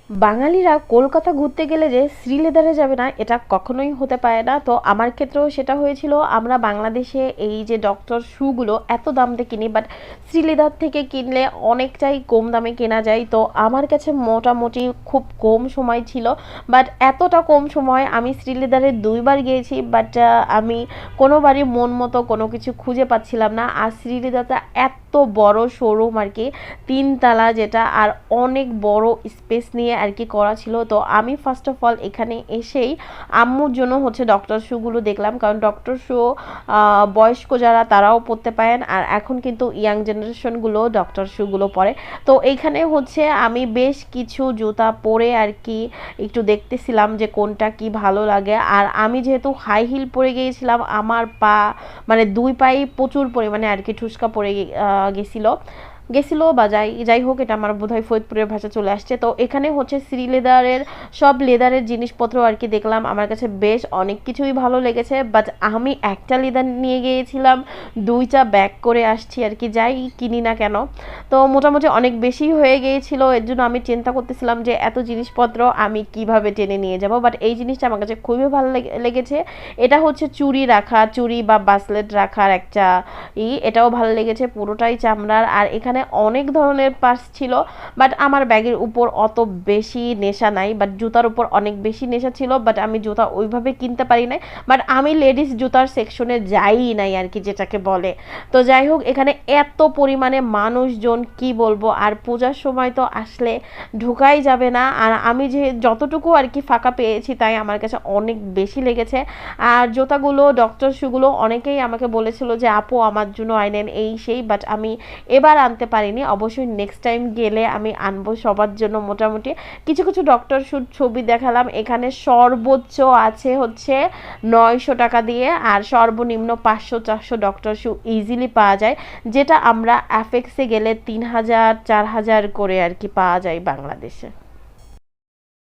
বাঙালিরা কলকাতা ঘুরতে গেলে যে শ্রীলেদারে যাবে না এটা কখনোই হতে পারে না। তো আমার ক্ষেত্রেও সেটা হয়েছিল। আমরা বাংলাদেশে এই যে ডক্টর শুগুলো এত দাম দিয়ে কিনি, বাট শ্রীলেদার থেকে কিনলে অনেকটাই কম দামে কেনা যায়। তো আমার কাছে মোটামুটি খুব কম সময় ছিল, বাট এতটা কম সময় আমি শ্রীলেদারে 2 বার গিয়েছি, বাট আমি কোনোবারই মন মতো কোনো কিছু খুঁজে পাচ্ছিলাম না। আর শ্রীলেদারটা এত বড় শোরুম আর কি, 3 তলা, যেটা আর অনেক বড় স্পেস নিয়ে আর কি করা ছিল। তো আমি ফার্স্ট অফ অল এখানে এসেই আম্মুর জন্য হচ্ছে ডক্টর শুগুলো দেখলাম, কারণ ডক্টর শু বয়স্ক যারা তারাও পরতে পারেন, আর এখন কিন্তু ইয়াং জেনারেশনগুলো ডক্টর শুগুলো পরে। তো এইখানে হচ্ছে আমি বেশ কিছু জুতা পরে আর কি একটু দেখতেছিলাম যে কোনটা কি ভালো লাগে। আর আমি যেহেতু হাই হিল পরে গিয়েছিলাম, আমার পা মানে 2 পায়ে প্রচুর পরিমাণে আর কি ঠুসকা পড়ে গেছিলো গেছিলো বা যাই যাই হোক, এটা আমার বোধহয় ফরিদপুরের ভাষা চলে আসছে। তো এখানে হচ্ছে শ্রী লেদারের সব লেদারের জিনিসপত্র আর কি দেখলাম, আমার কাছে বেশ অনেক কিছুই ভালো লেগেছে। বাট আমি একটা লেদার নিয়ে গিয়েছিলাম, 2টা ব্যাগ করে আসছি আর কি, যাই কিনি না কেন। তো মোটামুটি অনেক বেশি হয়ে গিয়েছিল, এর জন্য আমি চিন্তা করতেছিলাম যে এত জিনিসপত্র আমি কিভাবে টেনে নিয়ে যাব। বাট এই জিনিসটা আমার কাছে খুবই ভালো লেগেছে। এটা হচ্ছে চুড়ি বা ব্রাসলেট রাখার একটা এটাও ভালো লেগেছে, পুরোটাই চামড়ার। আর এখানে অনেক ধরনের পার্স ছিল, বাট আমার ব্যাগের উপর অত বেশি নেশা নাই, বাট জুতার উপর অনেক বেশি নেশা ছিল। বাট আমি জুতা ওইভাবে কিনতে পারি নাই, বাট আমি লেডিস জুতার সেকশনে যাই নাই আর কি, যেটাকে বলে। তো যাই হোক, এখানে এত পরিমাণে মানুষজন কি বলবো, আর পূজার সময় তো আসলে ঢোকাই যাবে না। আর আমি যে যতটুকু আর কি ফাঁকা পেয়েছি তাই আমার কাছে অনেক বেশি লেগেছে। আর জুতাগুলো ডক্টর শুগুলো অনেকেই আমাকে বলেছিল যে আপু আমার জন্য আইনেন এই সেই, বাট আমি এবার আনতে পারিনি। অবশ্যই নেক্সট টাইম গেলে আমি আনবো সবার জন্য। মোটামুটি কিছু কিছু ডক্টর শুট ছবি দেখালাম, এখানে সর্বোচ্চ আছে হচ্ছে 900 টাকা দিয়ে, আর সর্বনিম্ন 500-400 ডক্টর শু ইজিলি পাওয়া যায়, যেটা আমরা অ্যাফেক্সে গেলে 3000-4000 করে আর কি পাওয়া যায় বাংলাদেশে।